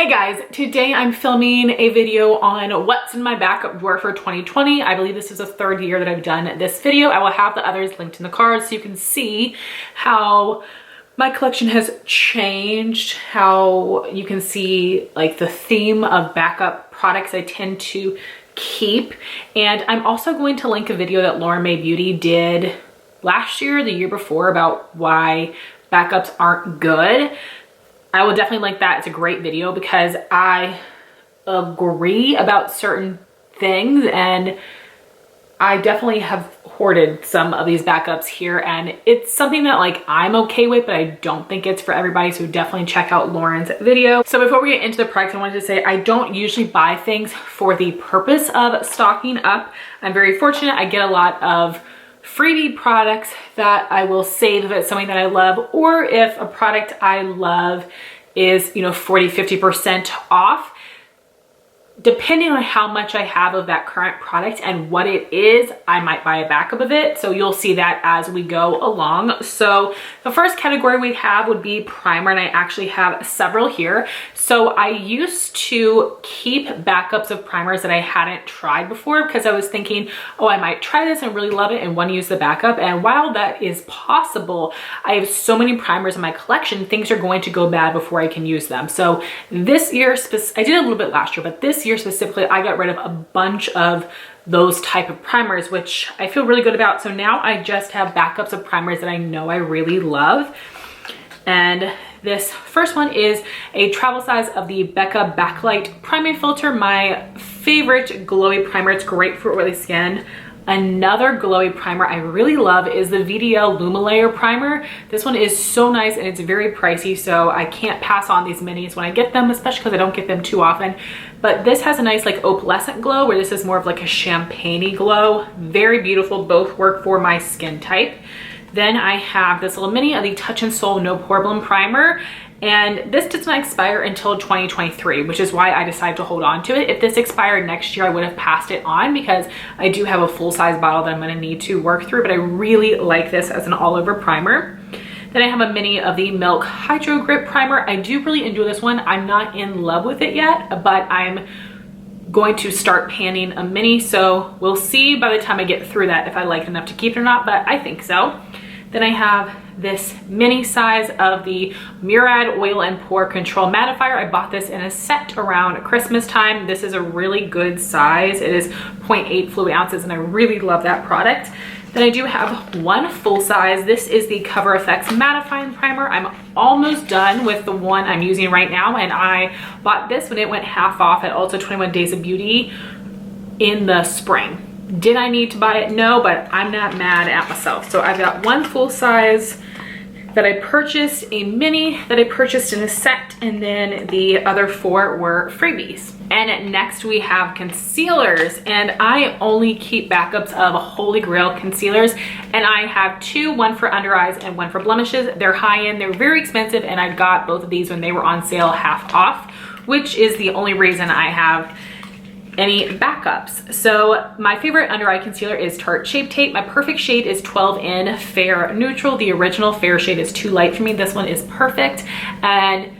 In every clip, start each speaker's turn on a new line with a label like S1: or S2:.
S1: Hey guys, today I'm filming a video on what's in my backup drawer for 2020. I believe this is the third year that I've done this video. I will have the others linked in the cards so you can see how my collection has changed, how you can see like the theme of backup products I tend to keep. And I'm also going to link a video that Lauren May Beauty did last year, the year before, about why backups aren't good. I will definitely link that. It's a great video because I agree about certain things, and I definitely have hoarded some of these backups here, and it's something that like I'm okay with, but I don't think it's for everybody, so definitely check out Lauren's video. So before we get into the products, I wanted to say I don't usually buy things for the purpose of stocking up. I'm very fortunate. I get a lot of freebie products that I will save if it's something that I love, or if a product I love is, 40-50% off. Depending on how much I have of that current product and what it is, I might buy a backup of it. So you'll see that as we go along. So the first category we have would be primer, and I actually have several here. So I used to keep backups of primers that I hadn't tried before because I was thinking, oh, I might try this and really love it and want to use the backup. And while that is possible, I have so many primers in my collection, things are going to go bad before I can use them. So this year, I did a little bit last year, but this year specifically, I got rid of a bunch of those type of primers, which I feel really good about. So now I just have backups of primers that I know I really love. And this first one is a travel size of the Becca Backlight Priming Filter, my favorite glowy primer. It's great for oily skin. Another glowy primer I really love is the VDL Lumilayer Primer. This one is so nice and it's very pricey, so I can't pass on these minis when I get them, especially because I don't get them too often. But this has a nice like opalescent glow, where this is more of like a champagne-y glow. Very beautiful, both work for my skin type. Then I have this little mini of the Touch in Sol No Poreblem Primer. And this does not expire until 2023, which is why I decided to hold on to it. If this expired next year, I would have passed it on because I do have a full-size bottle that I'm gonna need to work through, but I really like this as an all-over primer. Then I have a mini of the Milk Hydro Grip Primer. I do really enjoy this one. I'm not in love with it yet, but I'm going to start panning a mini, so we'll see by the time I get through that if I like it enough to keep it or not, but I think so. Then I have this mini size of the Murad Oil and Pore Control Mattifier. I bought this in a set around Christmas time. This is a really good size. It is 0.8 fluid ounces and I really love that product. Then I do have one full size. This is the CoverFx Mattifying Primer. I'm almost done with the one I'm using right now, and I bought this when it went half off at Ulta 21 Days of Beauty in the spring. Did I need to buy it? No, but I'm not mad at myself. So I've got one full size that I purchased, a mini that I purchased in a set, and then the other four were freebies. And next we have concealers, and I only keep backups of Holy Grail concealers, and I have two, one for under eyes and one for blemishes. They're high end, they're very expensive, and I got both of these when they were on sale half off, which is the only reason I have any backups. So my favorite under eye concealer is Tarte Shape Tape. My perfect shade is 12 in Fair Neutral. The original fair shade is too light for me. This one is perfect. And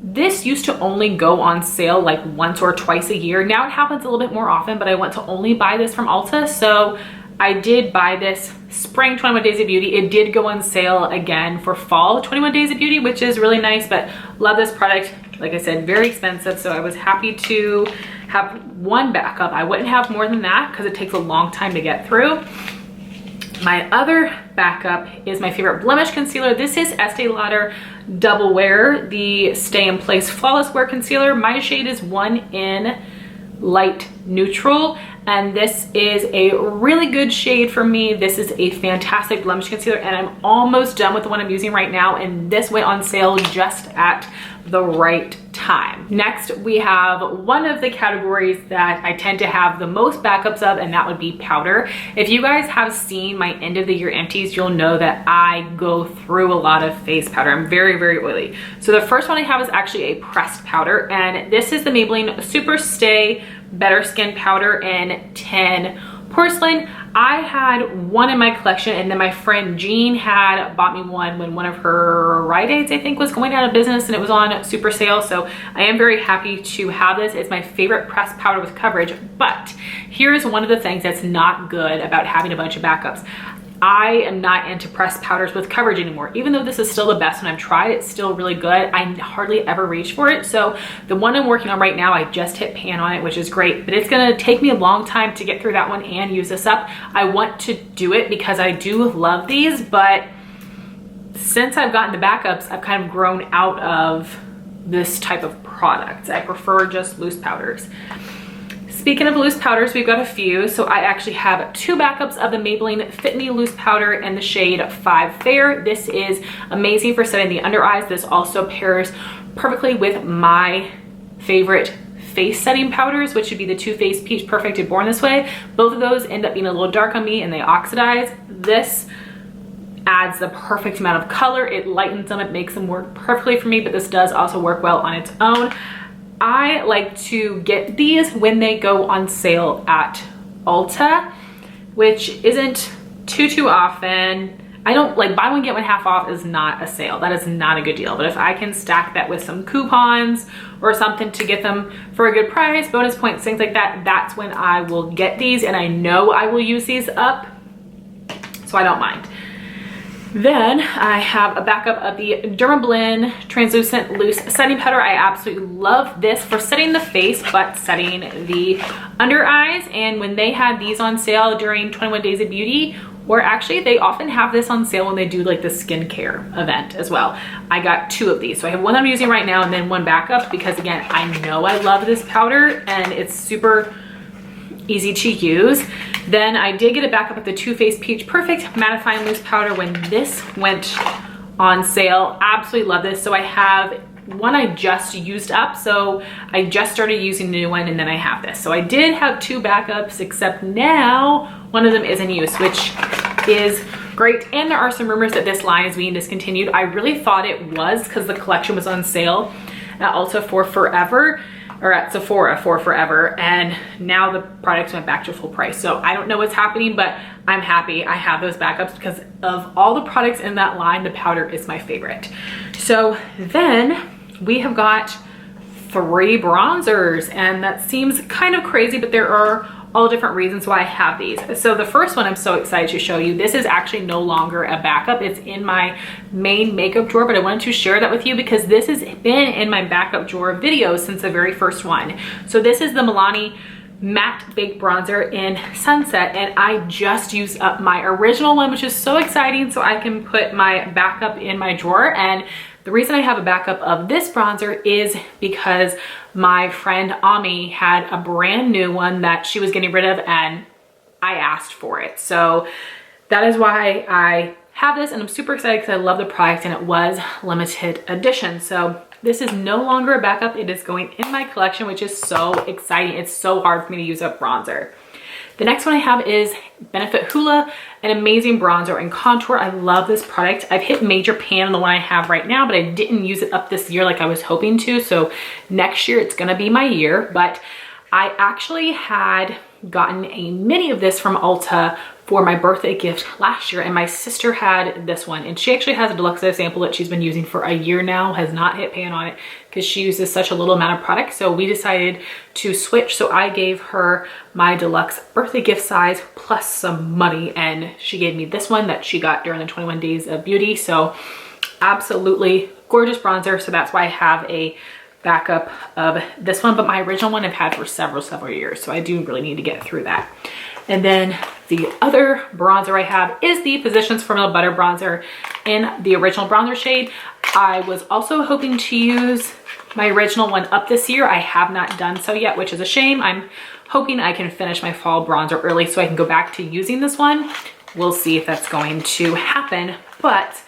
S1: this used to only go on sale like once or twice a year. Now it happens a little bit more often, but I want to only buy this from Ulta. So I did buy this spring 21 Days of Beauty. It did go on sale again for fall 21 Days of Beauty, which is really nice, but love this product. Like I said, very expensive, so I was happy to have one backup. I wouldn't have more than that because it takes a long time to get through. My other backup is my favorite blemish concealer. This is Estee Lauder Double Wear, the Stay in Place Flawless Wear Concealer. My shade is 1 in Light Neutral, and this is a really good shade for me. This is a fantastic blemish concealer, and I'm almost done with the one I'm using right now, and this went on sale just at the right time. Next, we have one of the categories that I tend to have the most backups of, and that would be powder. If you guys have seen my end of the year empties, you'll know that I go through a lot of face powder. I'm very, very oily. So the first one I have is actually a pressed powder, and this is the Maybelline Super Stay Better Skin Powder in 10 Porcelain. I had one in my collection, and then my friend Jean had bought me one when one of her Rite Aids, I think, was going out of business, and it was on super sale. So I am very happy to have this. It's my favorite pressed powder with coverage, but here's one of the things that's not good about having a bunch of backups. I am not into pressed powders with coverage anymore. Even though this is still the best one I've tried, it's still really good. I hardly ever reach for it. So the one I'm working on right now, I just hit pan on it, which is great, but it's gonna take me a long time to get through that one and use this up. I want to do it because I do love these, but since I've gotten the backups, I've kind of grown out of this type of product. I prefer just loose powders. Speaking of loose powders, we've got a few. So I actually have 2 backups of the Maybelline Fit Me Loose Powder in the shade 5 Fair. This is amazing for setting the under eyes. This also pairs perfectly with my favorite face setting powders, which would be the Too Faced Peach Perfect and Born This Way. Both of those end up being a little dark on me and they oxidize. This adds the perfect amount of color. It lightens them, it makes them work perfectly for me, but this does also work well on its own. I like to get these when they go on sale at Ulta, which isn't too often. I don't like buy one get one half off is not a sale. That is not a good deal. But if I can stack that with some coupons or something to get them for a good price, bonus points, things like that, that's when I will get these, and I know I will use these up, so I don't mind. Then I have a backup of the Dermablend Translucent Loose Setting Powder. I absolutely love this for setting the face, but setting the under eyes. And when they had these on sale during 21 Days of Beauty, or actually they often have this on sale when they do like the skincare event as well. I got 2 of these. So I have one I'm using right now and then one backup because again, I know I love this powder and it's super easy to use. Then I did get a backup of the Too Faced Peach Perfect Mattifying Loose Powder when this went on sale. Absolutely love this. So I have one I just used up. So I just started using the new one and then I have this. So I did have 2 backups, except now one of them is in use, which is great. And there are some rumors that this line is being discontinued. I really thought it was because the collection was on sale at Ulta for forever, or at Sephora for forever, and now the products went back to full price. So I don't know what's happening, but I'm happy I have those backups because of all the products in that line, the powder is my favorite. So then we have got 3 bronzers, and that seems kind of crazy, but there are all different reasons why I have these. So the first one I'm so excited to show you. This is actually no longer a backup. It's in my main makeup drawer, but I wanted to share that with you because this has been in my backup drawer videos since the very first one. So this is the Milani Matte Baked Bronzer in Sunset, and I just used up my original one, which is so exciting, so I can put my backup in my drawer. And the reason I have a backup of this bronzer is because my friend Ami had a brand new one that she was getting rid of and I asked for it. So that is why I have this, and I'm super excited because I love the product and it was limited edition. So this is no longer a backup. It is going in my collection, which is so exciting. It's so hard for me to use up bronzer. The next one I have is Benefit Hoola, an amazing bronzer and contour. I love this product. I've hit major pan on the one I have right now, but I didn't use it up this year like I was hoping to. So next year it's gonna be my year, but I actually had gotten a mini of this from Ulta for my birthday gift last year, and my sister had this one, and she actually has a deluxe size sample that she's been using for a year now, has not hit pan on it because she uses such a little amount of product. So we decided to switch. So I gave her my deluxe birthday gift size plus some money, and she gave me this one that she got during the 21 Days of Beauty. So absolutely gorgeous bronzer. So that's why I have a backup of this one, but my original one I've had for several years. So I do really need to get through that. And then the other bronzer I have is the Physicians Formula Butter Bronzer in the original bronzer shade. I was also hoping to use my original one up this year. I have not done so yet, which is a shame. I'm hoping I can finish my fall bronzer early so I can go back to using this one. We'll see if that's going to happen. But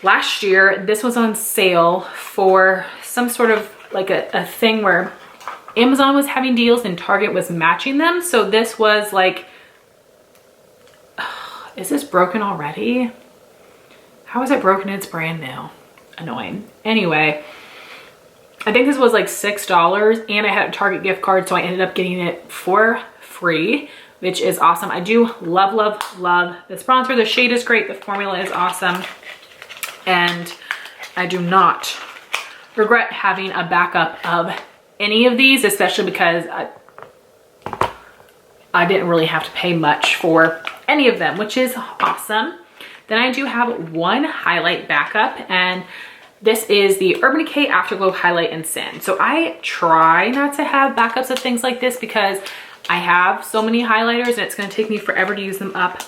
S1: last year, this was on sale for some sort of like a thing where Amazon was having deals and Target was matching them. So this was like, is this broken already? How is it broken? It's brand new. Annoying. Anyway, I think this was like $6 and I had a Target gift card, so I ended up getting it for free, which is awesome. I do love, love, love this bronzer. The shade is great. The formula is awesome. And I do not regret having a backup of any of these, especially because I didn't really have to pay much for any of them, which is awesome. Then I do have one highlight backup, and this is the Urban Decay Afterglow Highlight in Sin. So I try not to have backups of things like this because I have so many highlighters and it's gonna take me forever to use them up.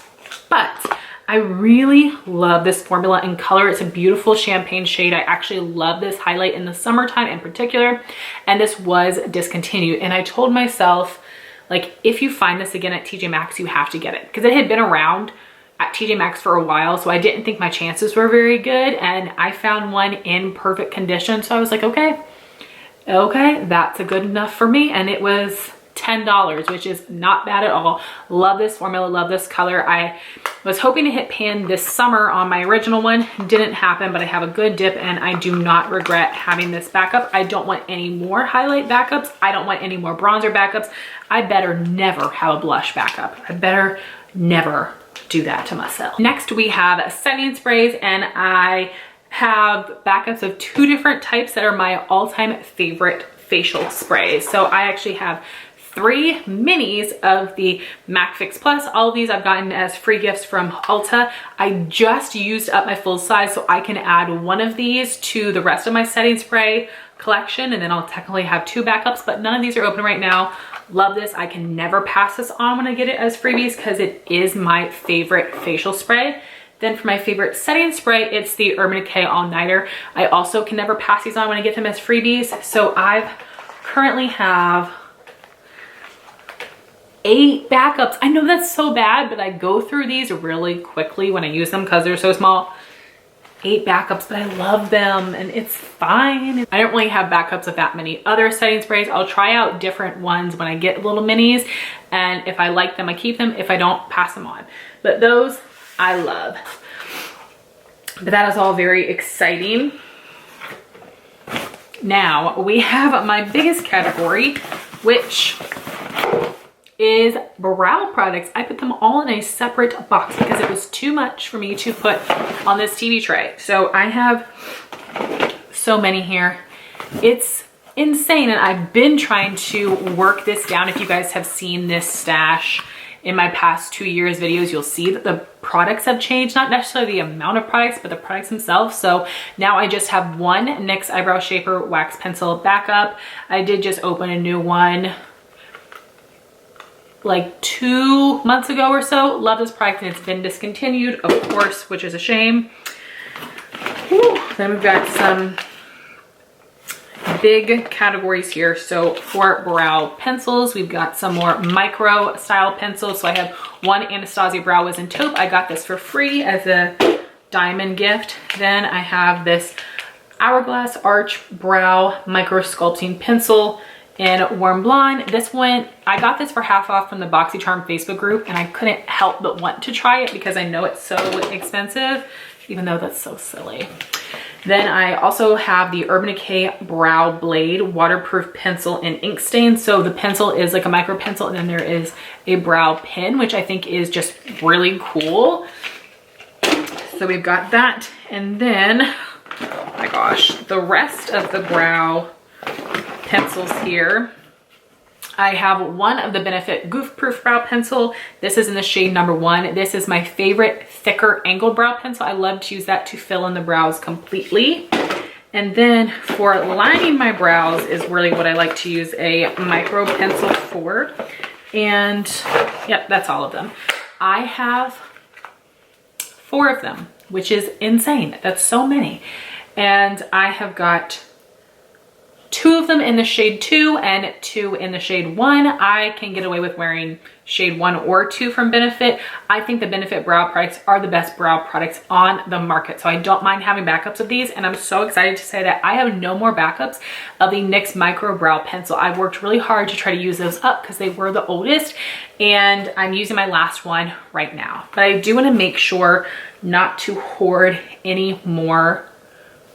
S1: But I really love this formula and color. It's a beautiful champagne shade. I actually love this highlight in the summertime in particular, and this was discontinued. And I told myself, like, if you find this again at TJ Maxx, you have to get it, because it had been around at TJ Maxx for a while, so I didn't think my chances were very good, and I found one in perfect condition. So I was like, okay, that's a good enough for me. And it was $10, which is not bad at all. Love this formula, love this color. I was hoping to hit pan this summer on my original one. Didn't happen, but I have a good dip and I do not regret having this backup. I don't want any more highlight backups. I don't want any more bronzer backups. I better never have a blush backup. I better never do that to myself. Next, we have setting sprays, and I have backups of two different types that are my all-time favorite facial sprays. So I actually have 3 minis of the MAC Fix Plus. All of these I've gotten as free gifts from Ulta. I just used up my full size, so I can add one of these to the rest of my setting spray collection, and then I'll technically have 2 backups, but none of these are open right now. Love this. I can never pass this on when I get it as freebies because it is my favorite facial spray. Then for my favorite setting spray, it's the Urban Decay All Nighter. I also can never pass these on when I get them as freebies. So I currently have 8 backups. I know that's so bad, but I go through these really quickly when I use them because they're so small. 8 backups, but I love them and it's fine. I don't really have backups of that many other setting sprays. I'll try out different ones when I get little minis, and if I like them, I keep them. If I don't, pass them on. But those I love. But that is all very exciting. Now we have my biggest category, which is brow products. I put them all in a separate box because it was too much for me to put on this TV tray. So I have so many here. It's insane, and I've been trying to work this down. If you guys have seen this stash in my past 2 years videos, you'll see that the products have changed, not necessarily the amount of products, but the products themselves. So now I just have one NYX Eyebrow Shaper Wax Pencil backup. I did just open a new one like 2 months ago or so. Love this product, and it's been discontinued, of course, which is a shame. Whew. Then we've got some big categories here. So for brow pencils, we've got some more micro style pencils. So I have one Anastasia Brow was in Taupe. I got this for free as a diamond gift. Then I have this Hourglass Arch Brow Micro Sculpting Pencil in Warm Blonde. This one, I got this for half off from the BoxyCharm Facebook group, and I couldn't help but want to try it because I know it's so expensive, even though that's so silly. Then I also have the Urban Decay Brow Blade Waterproof Pencil in Ink Stain. So the pencil is like a micro pencil, and then there is a brow pen, which I think is just really cool. So we've got that. And then, oh my gosh, the rest of the brow pencils here. I have one of the Benefit Goof Proof Brow Pencil. This is in the shade number 1. This is my favorite thicker angled brow pencil. I love to use that to fill in the brows completely. And then for lining my brows is really what I like to use a micro pencil for. And yep, that's all of them. I have 4 of them, which is insane. That's so many. And I have got 2 of them in the shade 2 and 2 in the shade 1. I can get away with wearing shade 1 or 2 from Benefit. I think the Benefit brow products are the best brow products on the market. So I don't mind having backups of these. And I'm so excited to say that I have no more backups of the NYX Micro Brow Pencil. I've worked really hard to try to use those up because they were the oldest. And I'm using my last one right now. But I do want to make sure not to hoard any more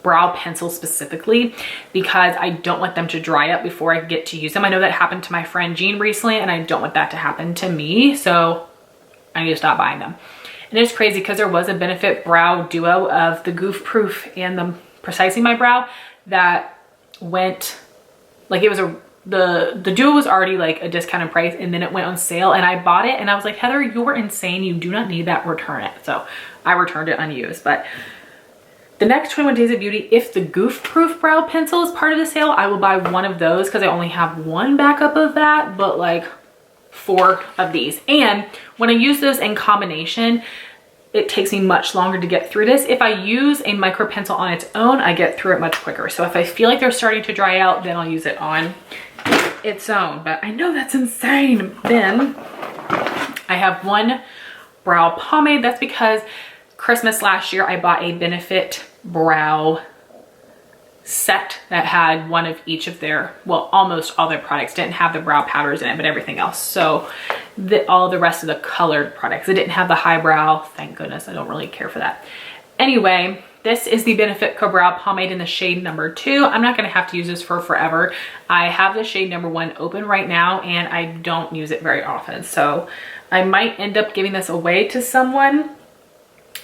S1: brow pencils specifically because I don't want them to dry up before I get to use them. I know that happened to my friend Jean recently, and I don't want that to happen to me, so I need to stop buying them. And it's crazy because there was a Benefit brow duo of the Goof Proof and the Precising My Brow that went, like, it was the duo was already like a discounted price, and then it went on sale, and I bought it and I was like, Heather, you're insane, you do not need that, return it. So I returned it unused. But the next 21 Days of Beauty, if the Goof Proof brow pencil is part of the sale, I will buy one of those because I only have one backup of that, but like 4 of these. And when I use those in combination, it takes me much longer to get through this. If I use a micro pencil on its own, I get through it much quicker. So if I feel like they're starting to dry out, then I'll use it on its own. But I know that's insane. Then I have one brow pomade. That's because Christmas last year I bought a Benefit brow set that had one of each of their, well, almost all their products. Didn't have the brow powders in it, but everything else. So all the rest of the colored products. It didn't have the highbrow. Thank goodness, I don't really care for that. Anyway, this is the Benefit Brow Pomade in the shade number 2. I'm not gonna have to use this for forever. I have the shade number 1 open right now, and I don't use it very often. So I might end up giving this away to someone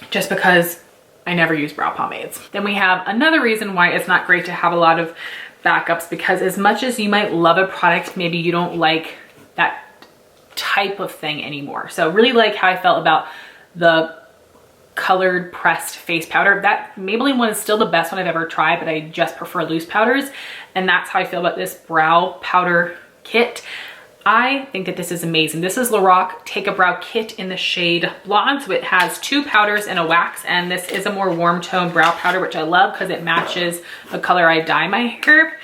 S1: just because I never use brow pomades. Then we have another reason why it's not great to have a lot of backups, because as much as you might love a product, maybe you don't like that type of thing anymore. So really like how I felt about the colored pressed face powder. That Maybelline one is still the best one I've ever tried, but I just prefer loose powders. And that's how I feel about this brow powder kit. I think that this is amazing. This is Lorac Take a Brow Kit in the shade Blonde. So it has 2 powders and a wax, and this is a more warm tone brow powder, which I love because it matches the color I dye my hair.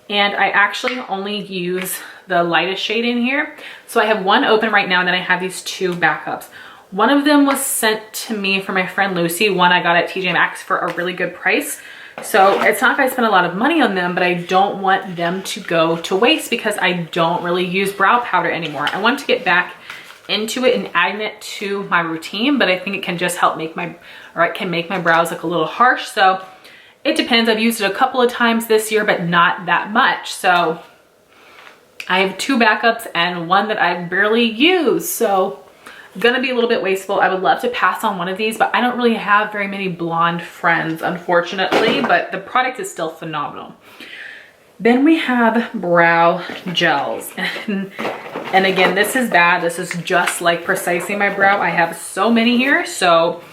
S1: And I actually only use the lightest shade in here. So I have one open right now, and then I have these 2 backups. One of them was sent to me from my friend Lucy. One I got at TJ Maxx for a really good price. So it's not like I spent a lot of money on them, but I don't want them to go to waste because I don't really use brow powder anymore. I want to get back into it and adding it to my routine, but I think it can just help make my, or it can make my brows look a little harsh. So it depends. I've used it a couple of times this year, but not that much. So I have 2 backups and one that I barely use. So gonna be a little bit wasteful. I would love to pass on one of these, but I don't really have very many blonde friends, unfortunately, but the product is still phenomenal. Then we have brow gels. And again, this is bad. This is just like Precising My Brow. I have so many here. So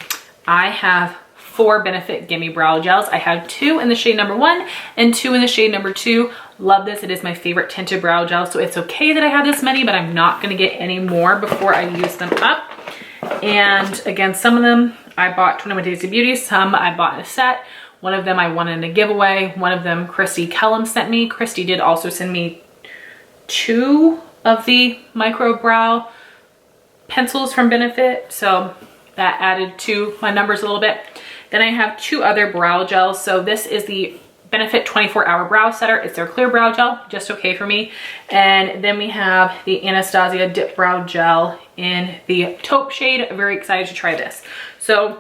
S1: I have 4 Benefit Gimme Brow Gels. I have 2 in the shade number 1 and 2 in the shade number 2. Love this. It is my favorite tinted brow gel. So it's okay that I have this many, but I'm not going to get any more before I use them up. And again, some of them I bought 21 Days of Beauty. Some I bought in a set. One of them I won in a giveaway. One of them Christy Kellum sent me. Christy did also send me 2 of the micro brow pencils from Benefit. So that added to my numbers a little bit. Then I have 2 other brow gels. So this is the Benefit 24-Hour Brow Setter. It's their clear brow gel, just okay for me. And then we have the Anastasia Dip Brow Gel in the taupe shade. Very excited to try this. So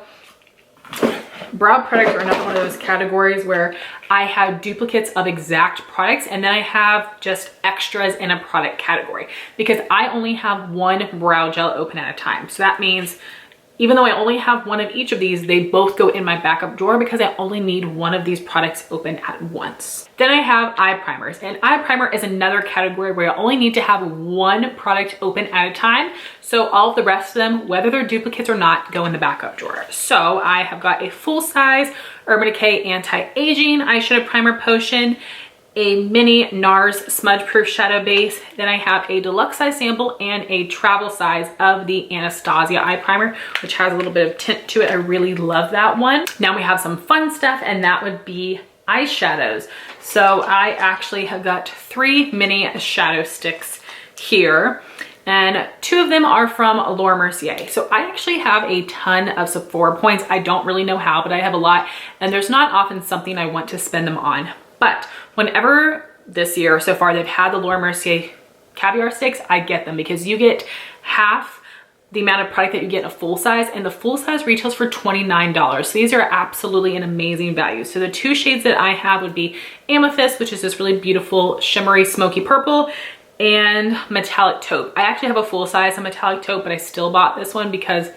S1: brow products are another one of those categories where I have duplicates of exact products, and then I have just extras in a product category because I only have 1 brow gel open at a time. So that means even though I only have 1 of each of these, they both go in my backup drawer because I only need 1 of these products open at once. Then I have eye primers, and eye primer is another category where I only need to have 1 product open at a time. So all of the rest of them, whether they're duplicates or not, go in the backup drawer. So I have got a full size Urban Decay Anti-Aging Eyeshadow Primer Potion, a mini NARS smudge proof shadow base. Then I have a deluxe size sample and a travel size of the Anastasia eye primer, which has a little bit of tint to it. I really love that one. Now we have some fun stuff, and that would be eyeshadows. So I actually have got 3 mini shadow sticks here, and 2 of them are from Laura Mercier. So I actually have a ton of Sephora points. I don't really know how, but I have a lot, and there's not often something I want to spend them on. But whenever this year so far they've had the Laura Mercier caviar sticks, I get them because you get half the amount of product that you get in a full size, and the full size retails for $29. So these are absolutely an amazing value. So the two shades that I have would be Amethyst, which is this really beautiful shimmery smoky purple, and Metallic Taupe. I actually have a full size of Metallic Taupe, but I still bought this one because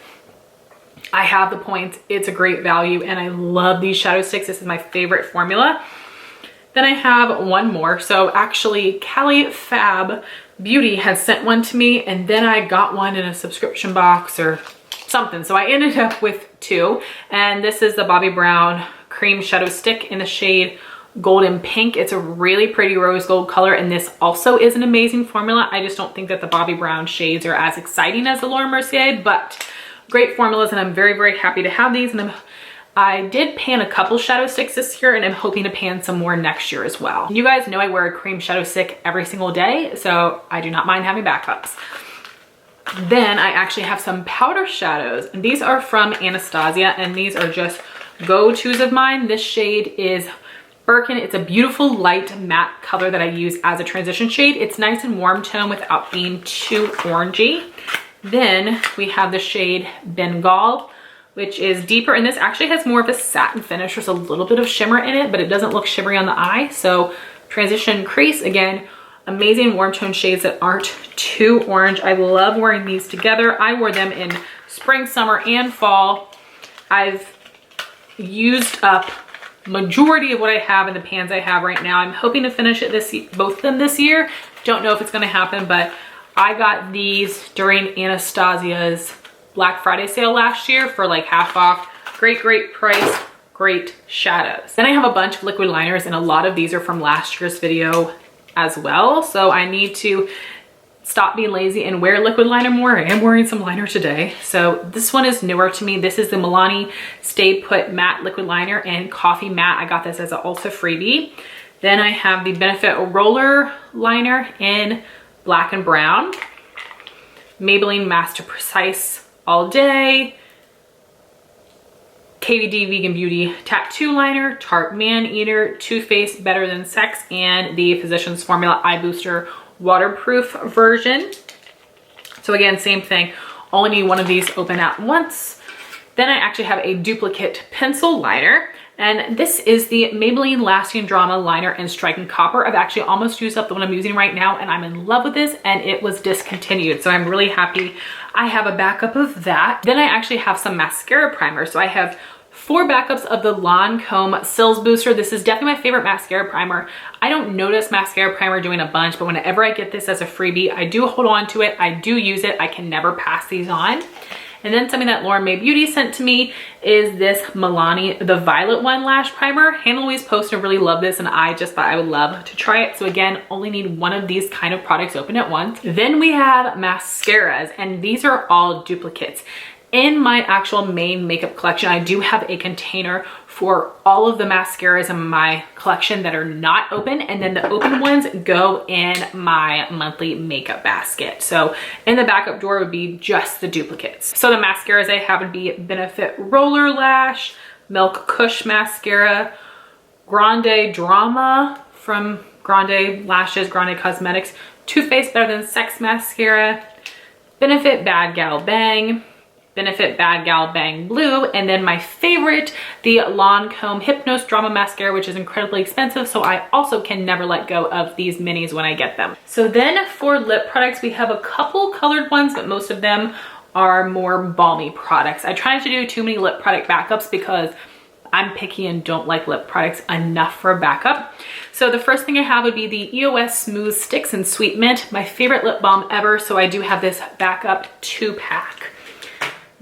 S1: I have the points. It's a great value, and I love these shadow sticks. This is my favorite formula. Then I have one more. So actually Cali Fab Beauty had sent one to me, and then I got one in a subscription box or something. So I ended up with two, and this is the Bobbi Brown Cream Shadow Stick in the shade Golden Pink. It's a really pretty rose gold color, and this also is an amazing formula. I just don't think that the Bobbi Brown shades are as exciting as the Laura Mercier, but great formulas, and I'm very, very happy to have these. And I did pan a couple shadow sticks this year, and I'm hoping to pan some more next year as well. You guys know I wear a cream shadow stick every single day, so I do not mind having backups. Then I actually have some powder shadows, and these are from Anastasia, and these are just go-tos of mine. This shade is Birkin. It's a beautiful light matte color that I use as a transition shade. It's nice and warm tone without being too orangey. Then we have the shade Bengal, which is deeper, and this actually has more of a satin finish. There's a little bit of shimmer in it, but it doesn't look shimmery on the eye. So transition crease, again, amazing warm tone shades that aren't too orange. I love wearing these together. I wore them in spring, summer, and fall. I've used up majority of what I have in the pans I have right now. I'm hoping to finish it both of them this year. Don't know if it's going to happen, but I got these during Anastasia's Black Friday sale last year for like half off. Great, great price, great shadows. Then I have a bunch of liquid liners, and a lot of these are from last year's video as well. So I need to stop being lazy and wear liquid liner more. I am wearing some liner today. So this one is newer to me. This is the Milani Stay Put Matte Liquid Liner in Coffee Matte. I got this as an Ulta freebie. Then I have the Benefit Roller Liner in Black and Brown. Maybelline Master Precise All Day. KVD Vegan Beauty Tattoo Liner, Tarte Man Eater, Too Faced Better Than Sex, and the Physicians Formula Eye Booster Waterproof version. So again, same thing. Only need one of these open at once. Then I actually have a duplicate pencil liner, and this is the Maybelline Lasting Drama Liner in Striking Copper. I've actually almost used up the one I'm using right now, and I'm in love with this, and it was discontinued. So I'm really happy I have a backup of that. Then I actually have some mascara primer. So I have 4 backups of the Lancome Sills Booster. This is definitely my favorite mascara primer. I don't notice mascara primer doing a bunch, but whenever I get this as a freebie, I do hold on to it. I do use it. I can never pass these on. And then something that Lauren May Beauty sent to me is this Milani, the Violet One Lash Primer. Hannah Louise posted really loved this, and I just thought I would love to try it. So again, only need one of these kind of products open at once. Then we have mascaras, and these are all duplicates. In my actual main makeup collection, I do have a container for all of the mascaras in my collection that are not open, and then the open ones go in my monthly makeup basket. So in the backup drawer would be just the duplicates. So the mascaras I have would be Benefit Roller Lash, Milk Kush Mascara, Grande Drama from Grande Lashes, Grande Cosmetics, Too Faced Better Than Sex Mascara, Benefit Bad Gal Bang, Benefit Bad Gal Bang Blue, and then my favorite, the Lancome Hypnose Drama Mascara, which is incredibly expensive, so I also can never let go of these minis when I get them. So then for lip products, we have a couple colored ones, but most of them are more balmy products. I try not to do too many lip product backups because I'm picky and don't like lip products enough for a backup. So the first thing I have would be the EOS Smooth Sticks in Sweet Mint, my favorite lip balm ever, so I do have this backup 2-pack.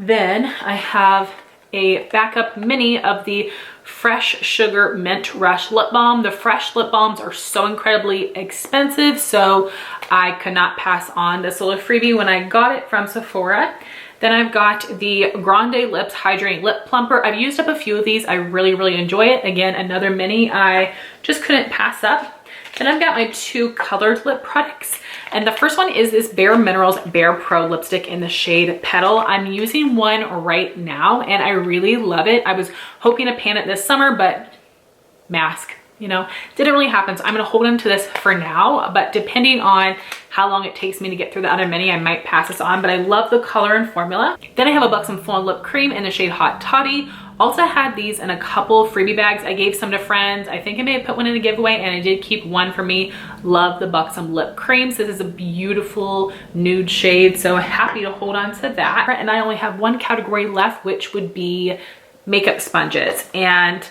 S1: Then I have a backup mini of the Fresh Sugar Mint Rush Lip Balm. The fresh lip balms are so incredibly expensive, so I could not pass on this little freebie when I got it from Sephora. Then I've got the Grande Lips Hydrating Lip Plumper. I've used up a few of these. I really, really enjoy it. Again, another mini I just couldn't pass up. Then I've got my 2 colored lip products. And the first one is this Bare Minerals Bare Pro lipstick in the shade Petal. I'm using one right now, and I really love it. I was hoping to pan it this summer, but mask you know, didn't really happen. So I'm gonna hold on to this for now, but depending on how long it takes me to get through the other mini, I might pass this on, but I love the color and formula. Then I have a Buxom Full Lip Cream in the shade Hot Toddy. Also had these in a couple freebie bags. I gave some to friends. I think I may have put one in a giveaway, and I did keep one for me. Love the Buxom Lip Creams. This is a beautiful nude shade, so happy to hold on to that. And I only have one category left, which would be makeup sponges. And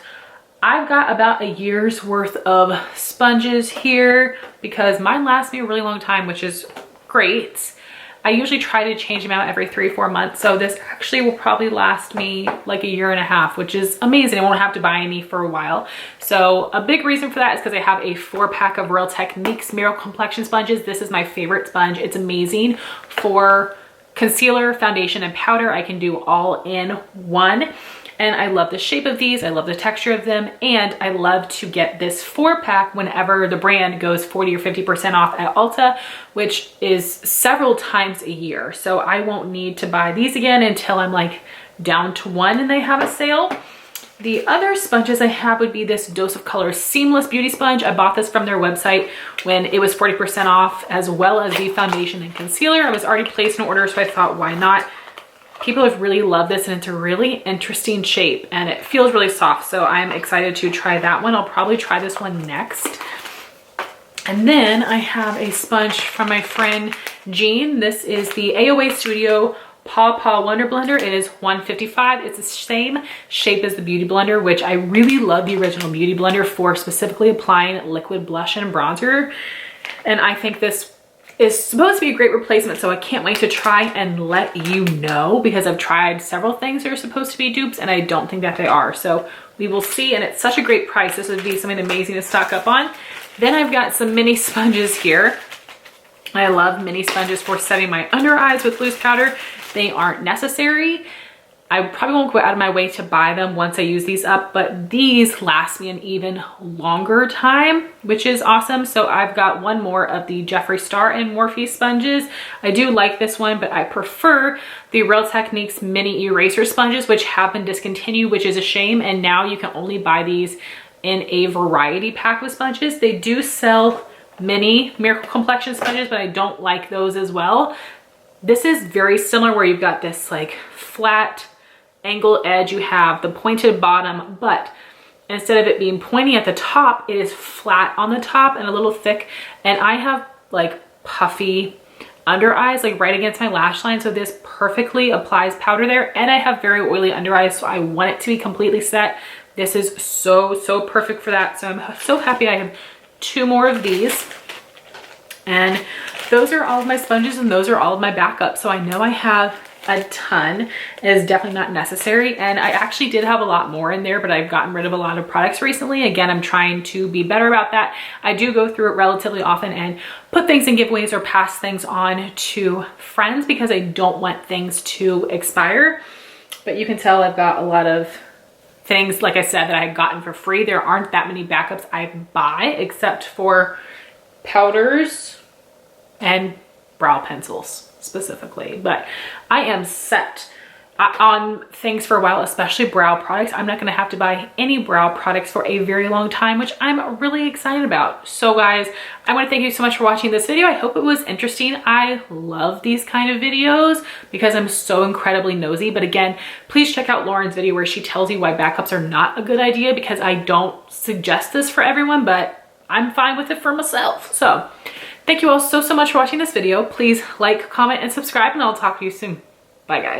S1: I've got about a year's worth of sponges here because mine last me a really long time, which is great. I usually try to change them out every 3 or 4 months. So this actually will probably last me like a year and a half, which is amazing. I won't have to buy any for a while. So a big reason for that is because I have a 4-pack of Real Techniques Miracle Complexion sponges. This is my favorite sponge. It's amazing for concealer, foundation, and powder. I can do all in one. And I love the shape of these. I love the texture of them. And I love to get this 4-pack whenever the brand goes 40 or 50% off at Ulta, which is several times a year. So I won't need to buy these again until I'm like down to one and they have a sale. The other sponges I have would be this Dose of Color Seamless Beauty Sponge. I bought this from their website when it was 40% off, as well as the foundation and concealer. I was already placed an order, so I thought, why not? People have really loved this, and it's a really interesting shape and it feels really soft. So I'm excited to try that one. I'll probably try this one next. And then I have a sponge from my friend Jean. This is the AOA Studio Paw Paw Wonder Blender. It is $155. It's the same shape as the Beauty Blender, which I really love the original Beauty Blender for specifically applying liquid blush and bronzer. And I think this is supposed to be a great replacement, so I can't wait to try and let you know, because I've tried several things that are supposed to be dupes and I don't think that they are. So we will see, and it's such a great price. This would be something amazing to stock up on. Then I've got some mini sponges here. I love mini sponges for setting my under eyes with loose powder. They aren't necessary. I probably won't go out of my way to buy them once I use these up, but these last me an even longer time, which is awesome. So I've got one more of the Jeffree Star and Morphe sponges. I do like this one, but I prefer the Real Techniques mini eraser sponges, which have been discontinued, which is a shame. And now you can only buy these in a variety pack with sponges. They do sell mini Miracle Complexion sponges, but I don't like those as well. This is very similar, where you've got this like flat angle edge, you have the pointed bottom, but instead of it being pointy at the top, it is flat on the top and a little thick. And I have like puffy under eyes, like right against my lash line, so this perfectly applies powder there. And I have very oily under eyes, so I want it to be completely set. This is so perfect for that. So I'm so happy I have 2 more of these. And those are all of my sponges, and those are all of my backups. So I know I have a ton. It is definitely not necessary, and I actually did have a lot more in there, but I've gotten rid of a lot of products recently. Again, I'm trying to be better about that. I do go through it relatively often and put things in giveaways or pass things on to friends because I don't want things to expire. But you can tell I've got a lot of things, like I said, that I had gotten for free. There aren't that many backups I buy except for powders and brow pencils specifically, but I am set on things for a while, especially brow products. I'm not going to have to buy any brow products for a very long time, which I'm really excited about. So guys, I want to thank you so much for watching this video. I hope it was interesting. I love these kind of videos because I'm so incredibly nosy. But again, please check out Lauren's video where she tells you why backups are not a good idea, because I don't suggest this for everyone, but I'm fine with it for myself. So thank you all so much for watching this video. Please like, comment, and subscribe, and I'll talk to you soon. Bye guys.